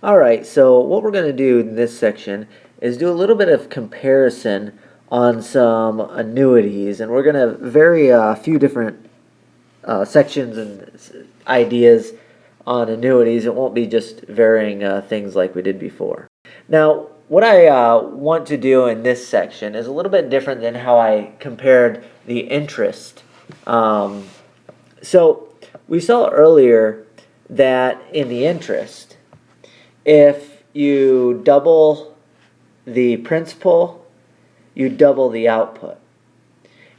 Alright, so what we're going to do in this section is do a little bit of comparison on some annuities, and we're going to vary a few different sections and ideas on annuities. It won't be just varying things like we did before. Now, what I want to do in this section is a little bit different than how I compared the interest. So we saw earlier that in the interest, if you double the principal, you double the output.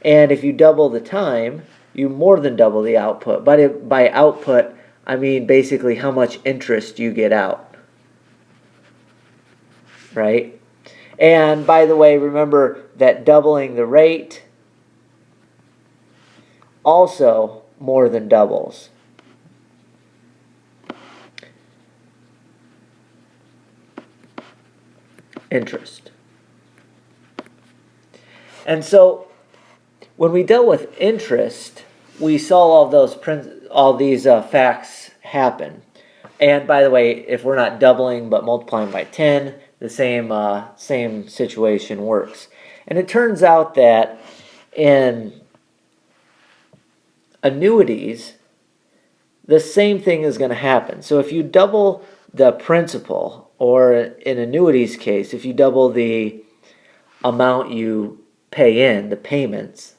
And if you double the time, you more than double the output. But by output, I mean basically how much interest you get out. Right? And by the way, remember that doubling the rate also more than doubles. Interest. And so when we dealt with interest, we saw all these facts happen. And by the way, if we're not doubling but multiplying by 10, the same situation works. And it turns out that in annuities, the same thing is going to happen. So if you double the principal, or in annuities case, if you double the amount you pay in, the payments,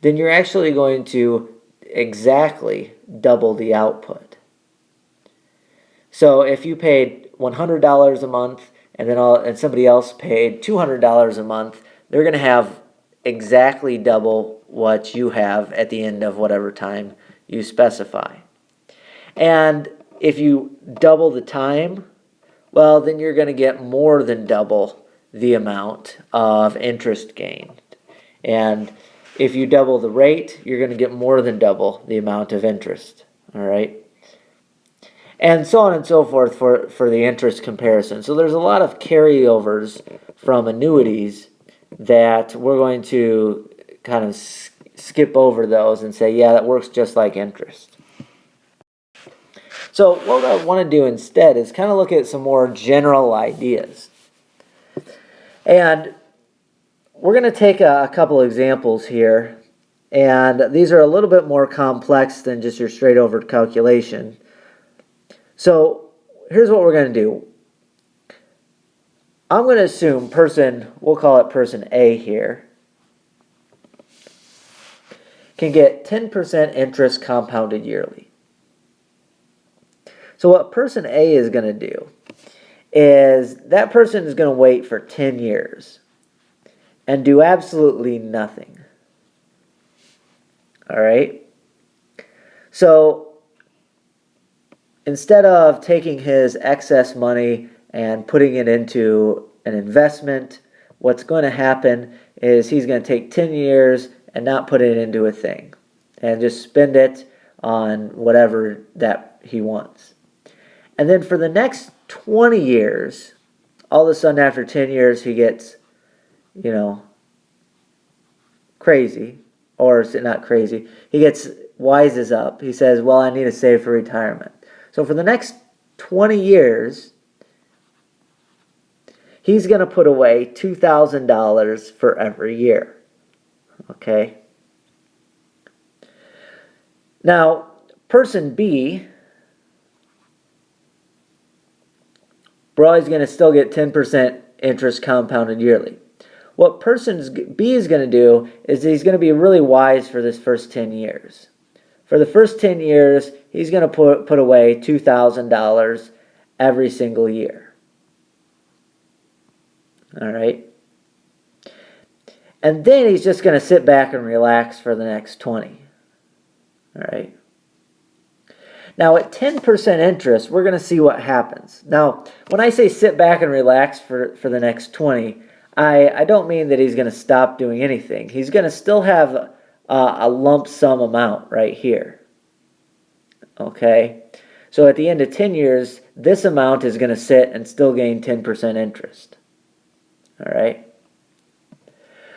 then you're actually going to exactly double the output. So if you paid $100 a month and somebody else paid $200 a month, they're going to have exactly double what you have at the end of whatever time you specify. And if you double the time, well, then you're going to get more than double the amount of interest gained. And if you double the rate, you're going to get more than double the amount of interest. All right? And so on and so forth for the interest comparison. So there's a lot of carryovers from annuities that we're going to kind of skip over those and say, yeah, that works just like interest. So what I want to do instead is kind of look at some more general ideas. And we're going to take a couple examples here. And these are a little bit more complex than just your straight over calculation. So here's what we're going to do. I'm going to assume we'll call it person A here, can get 10% interest compounded yearly. So what person A is going to do is that person is going to wait for 10 years and do absolutely nothing. All right? So instead of taking his excess money and putting it into an investment, what's going to happen is he's going to take 10 years and not put it into a thing and just spend it on whatever that he wants. And then for the next 20 years, all of a sudden after 10 years, he gets, crazy. Or not crazy. He wises up. He says, well, I need to save for retirement. So for the next 20 years, he's going to put away $2,000 for every year. Okay? Now, person B, we're always going to still get 10% interest compounded yearly. What person B is going to do is he's going to be really wise for this first 10 years. For the first 10 years, he's going to put away $2,000 every single year. All right? And then he's just going to sit back and relax for the next 20. All right? Now, at 10% interest, we're going to see what happens. Now, when I say sit back and relax for the next 20, I don't mean that he's going to stop doing anything. He's going to still have a lump sum amount right here. Okay? So at the end of 10 years, this amount is going to sit and still gain 10% interest. All right?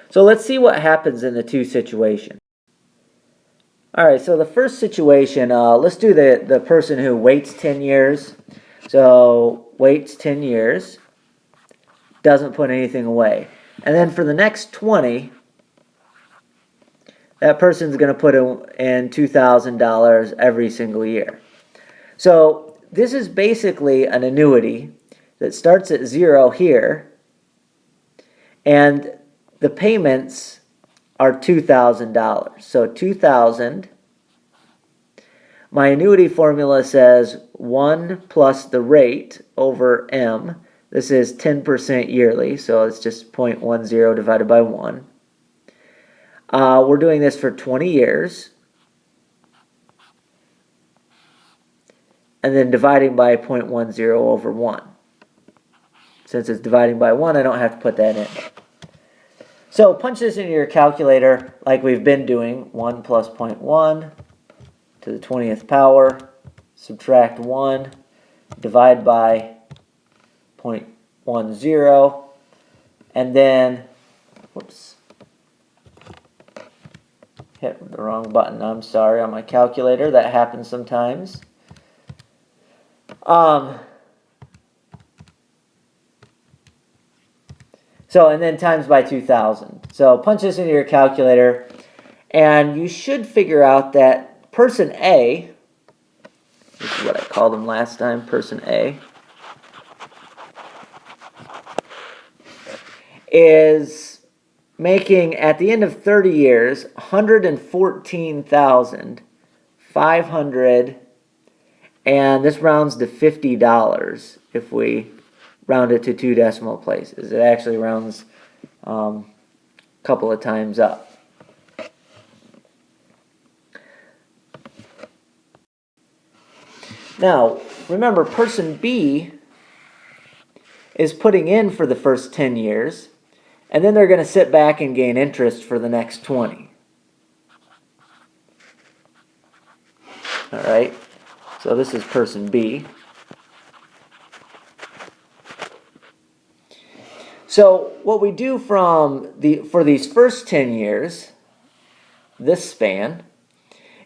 So let's see what happens in the two situations. All right, so the first situation, let's do the person who waits 10 years. So waits 10 years, doesn't put anything away. And then for the next 20, that person's going to put in $2,000 every single year. So this is basically an annuity that starts at 0 here, and the payments are $2,000. So 2,000. My annuity formula says 1 plus the rate over M. This is 10% yearly, so it's just 0.10 divided by 1. We're doing this for 20 years. And then dividing by 0.10 over 1. Since it's dividing by 1, I don't have to put that in. So punch this into your calculator like we've been doing. 1 plus 0.1 to the 20th power. Subtract 1. Divide by 0.10. And then, whoops. Hit the wrong button, I'm sorry, on my calculator. That happens sometimes. So, and then times by 2,000. So punch this into your calculator, and you should figure out that person A, this is what I called them last time, person A, is making, at the end of 30 years, $114,500, and this rounds to $50 if we round it to 2 decimal places. It actually rounds a couple of times up. Now, remember, person B is putting in for the first 10 years, and then they're going to sit back and gain interest for the next 20. All right, so this is person B. So what we do for these first 10 years, this span,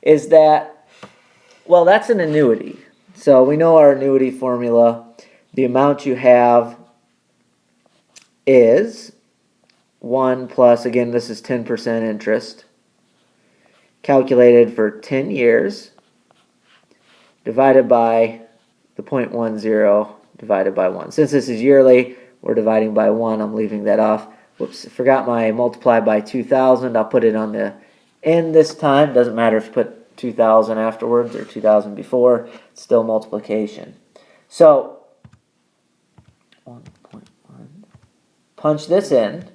is that, well, that's an annuity. So we know our annuity formula. The amount you have is 1 plus, again, this is 10% interest, calculated for 10 years, divided by the 0.10 divided by 1. Since this is yearly, we're dividing by 1. I'm leaving that off. Whoops, I forgot my multiply by 2,000. I'll put it on the end this time. Doesn't matter if you put 2,000 afterwards or 2,000 before. It's still multiplication. So 1.1. Punch this in.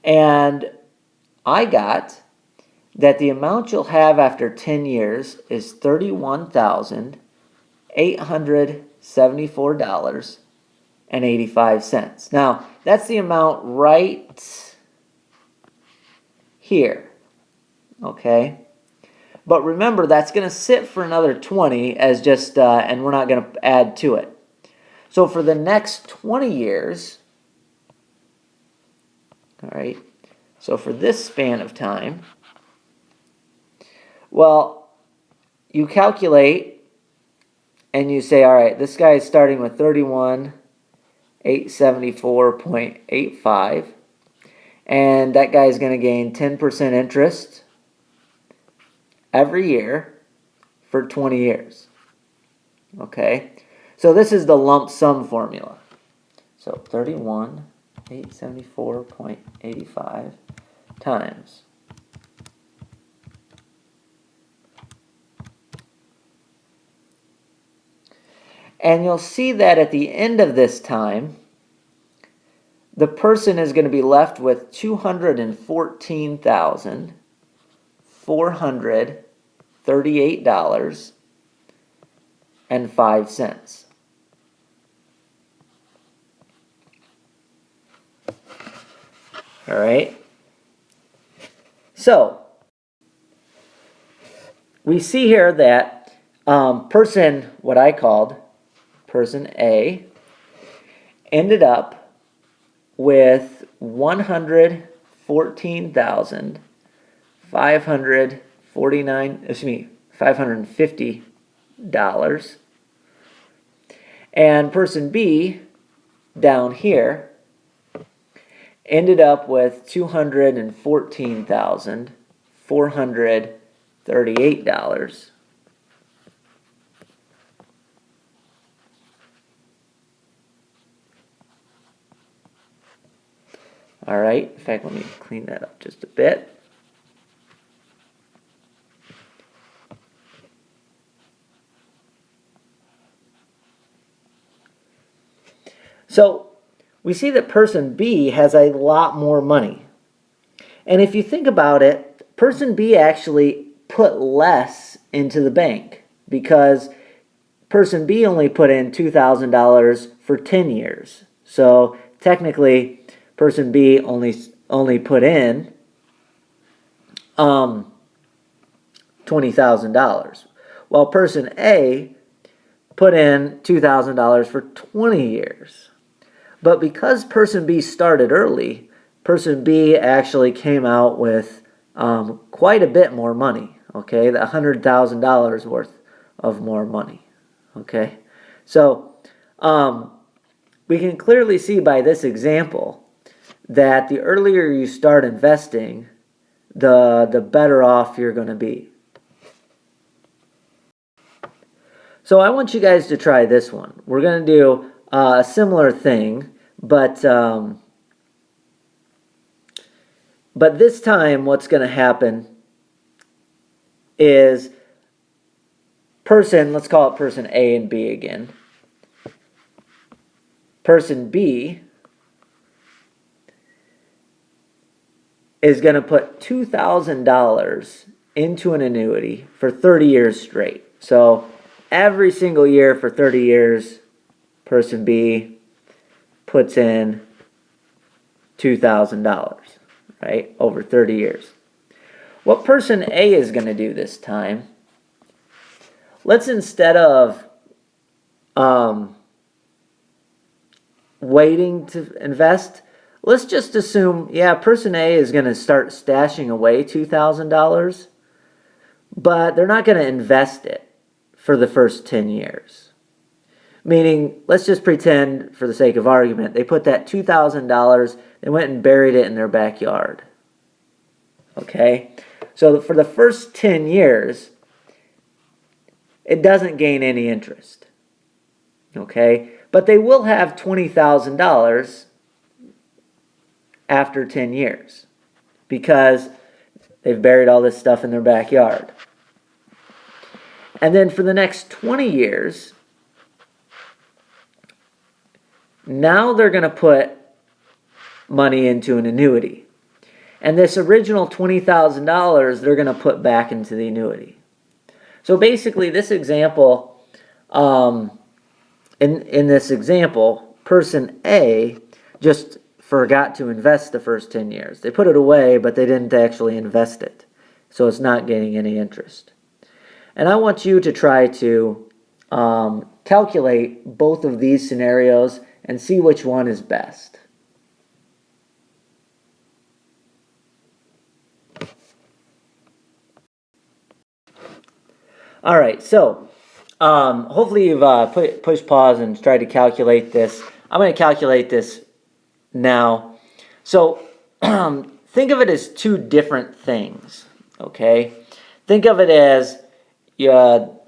And I got that the amount you'll have after 10 years is $31,874.85. Now, that's the amount right here, okay? But remember, that's going to sit for another 20 as just, and we're not going to add to it. So for the next 20 years, all right, so for this span of time, well, you calculate and you say, all right, this guy is starting with 31,874.85, and that guy is going to gain 10% interest every year for 20 years. Okay, so this is the lump sum formula. So 31,874.85 times. And you'll see that at the end of this time, the person is going to be left with $214,438.05. All right. So we see here that person, what I called person A, ended up with $550, and person B down here ended up with $214,438. All right, in fact, let me clean that up just a bit. So we see that person B has a lot more money. And if you think about it, person B actually put less into the bank because person B only put in $2,000 for 10 years. So technically, person B only put in $20,000, while person A put in $2,000 for 20 years. But because person B started early, person B actually came out with quite a bit more money. Okay, the $100,000 worth of more money. Okay, so we can clearly see by this example that the earlier you start investing, the better off you're going to be. So I want you guys to try this one. We're going to do a similar thing, but this time what's going to happen is let's call it person A and B again. Person B is going to put $2,000 into an annuity for 30 years straight. So every single year for 30 years, person B puts in $2,000, right, over 30 years. What person A is going to do this time, let's instead of waiting to invest, let's just assume, yeah, person A is going to start stashing away $2,000, but they're not going to invest it for the first 10 years. Meaning, let's just pretend, for the sake of argument, they put that $2,000, they went and buried it in their backyard. Okay? So for the first 10 years, it doesn't gain any interest. Okay? But they will have $20,000 after 10 years because they've buried all this stuff in their backyard. And then for the next 20 years, now they're going to put money into an annuity. And this original $20,000 they're going to put back into the annuity. So basically this example, in this example, person A just forgot to invest the first 10 years. They put it away, but they didn't actually invest it. So it's not gaining any interest. And I want you to try to calculate both of these scenarios and see which one is best. All right, so hopefully you've pushed pause and tried to calculate this. I'm going to calculate this now. So think of it as two different things, okay? Think of it as on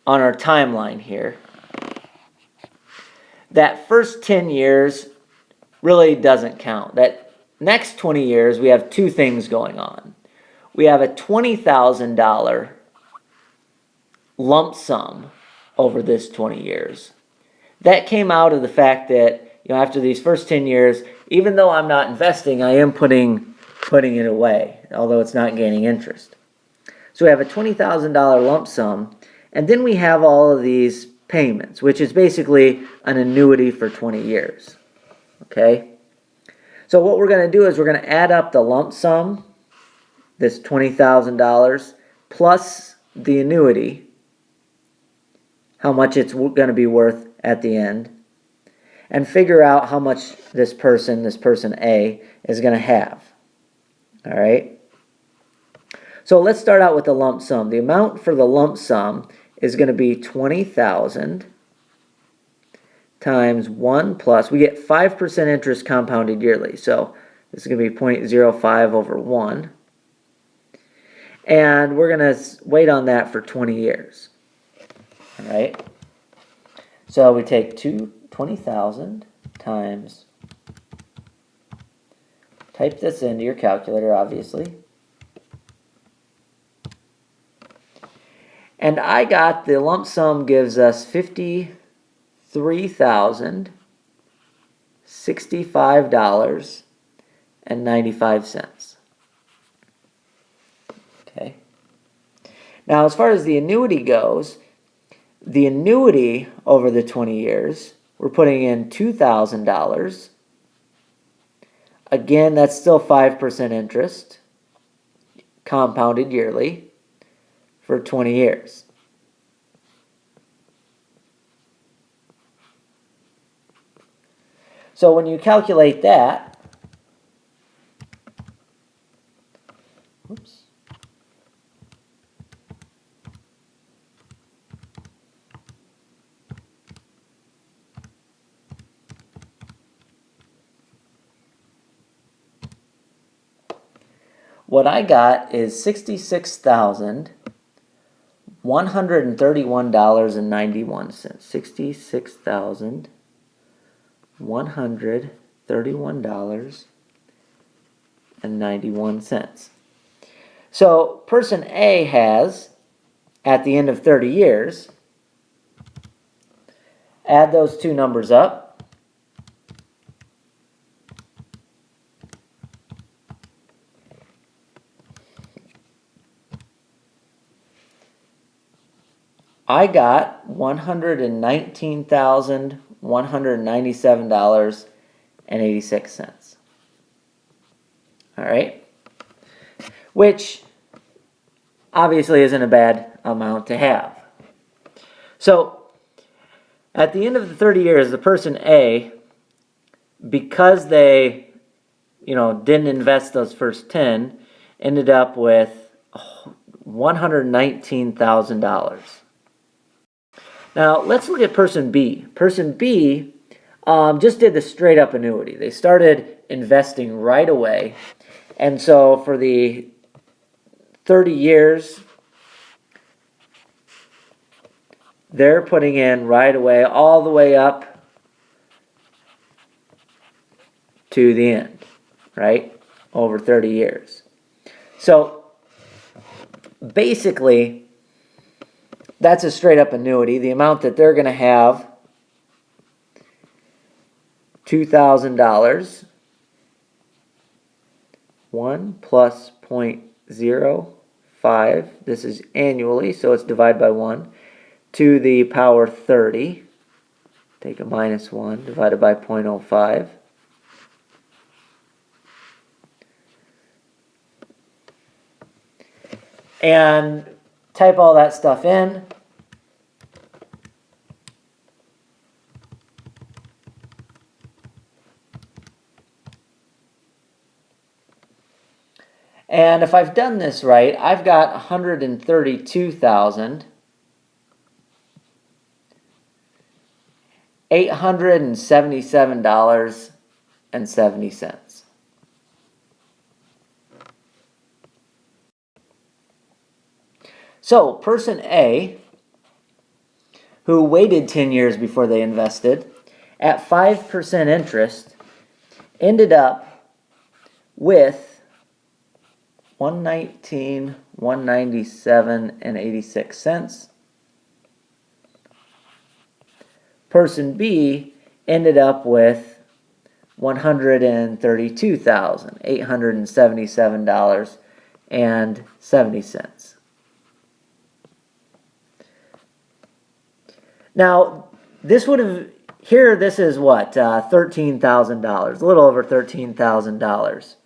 our timeline here. That first 10 years really doesn't count. That next 20 years, we have two things going on. We have a $20,000 lump sum over this 20 years. That came out of the fact that, after these first 10 years, even though I'm not investing, I am putting it away, although it's not gaining interest. So we have a $20,000 lump sum, and then we have all of these payments, which is basically an annuity for 20 years. Okay? So what we're going to do is we're going to add up the lump sum, this $20,000, plus the annuity, how much it's going to be worth at the end. and figure out how much this person A, is going to have. All right? So let's start out with the lump sum. The amount for the lump sum is going to be 20,000 times 1 plus, we get 5% interest compounded yearly. So this is going to be 0.05 over 1. And we're going to wait on that for 20 years. All right? So we take 20,000 times, type this into your calculator, obviously. And I got the lump sum gives us $53,065.95. Okay. Now, as far as the annuity goes, the annuity over the 20 years, we're putting in $2,000. Again, that's still 5% interest, compounded yearly, for 20 years. So when you calculate that, oops, what I got is $66,131.91. $66,131.91. So person A has, at the end of 30 years, add those two numbers up. I got $119,197.86. All right? Which obviously isn't a bad amount to have. So at the end of the 30 years, the person A, because they, didn't invest those first 10, ended up with $119,000. Now, let's look at person B. Person B just did the straight up annuity. They started investing right away. And so for the 30 years, they're putting in right away, all the way up to the end, right? Over 30 years. So basically, that's a straight up annuity. The amount that they're going to have, $2,000, 1 plus 0.05, this is annually, so it's divided by 1, to the power 30, take a minus 1, divided by 0.05. And type all that stuff in. And if I've done this right, I've got $132,877.70. So, person A, who waited 10 years before they invested, at 5% interest, ended up with $119,197.86. Person B ended up with $132,877.70. Now, this would have, here this is what, $13,000, a little over $13,000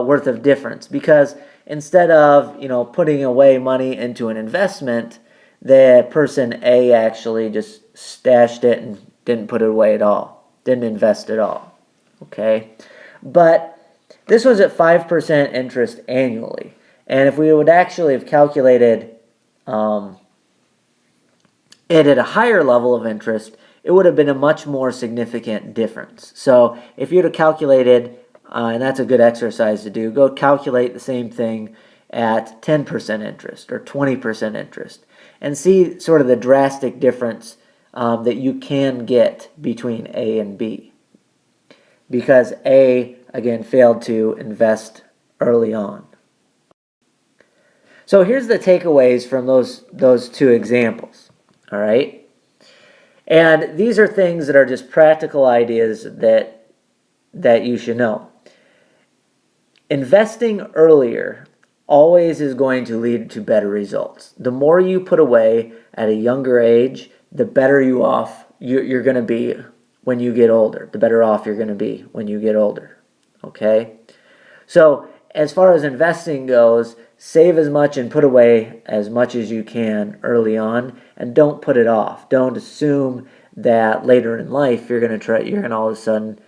worth of difference, because instead of, putting away money into an investment, the person A actually just stashed it and didn't put it away at all. didn't invest at all. Okay, but this was at 5% interest annually. And if we would actually have calculated it at a higher level of interest, it would have been a much more significant difference. So if you'd have calculated, and that's a good exercise to do, go calculate the same thing at 10% interest or 20% interest and see sort of the drastic difference that you can get between A and B. Because A, again, failed to invest early on. So here's the takeaways from those two examples, all right? And these are things that are just practical ideas that you should know. Investing earlier always is going to lead to better results. The more you put away at a younger age, the better you're going to be when you get older. The better off you're going to be when you get older, okay? So as far as investing goes, save as much and put away as much as you can early on, and don't put it off. Don't assume that later in life you're going to all of a sudden,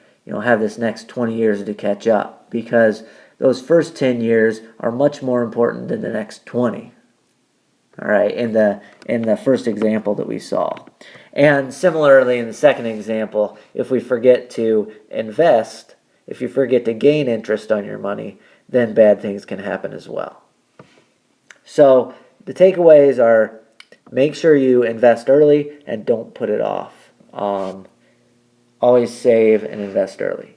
have this next 20 years to catch up, because those first 10 years are much more important than the next 20. All right, in the first example that we saw. And similarly in the second example, if we forget to invest, if you forget to gain interest on your money, then bad things can happen as well. So the takeaways are, make sure you invest early and don't put it off. Always save and invest early.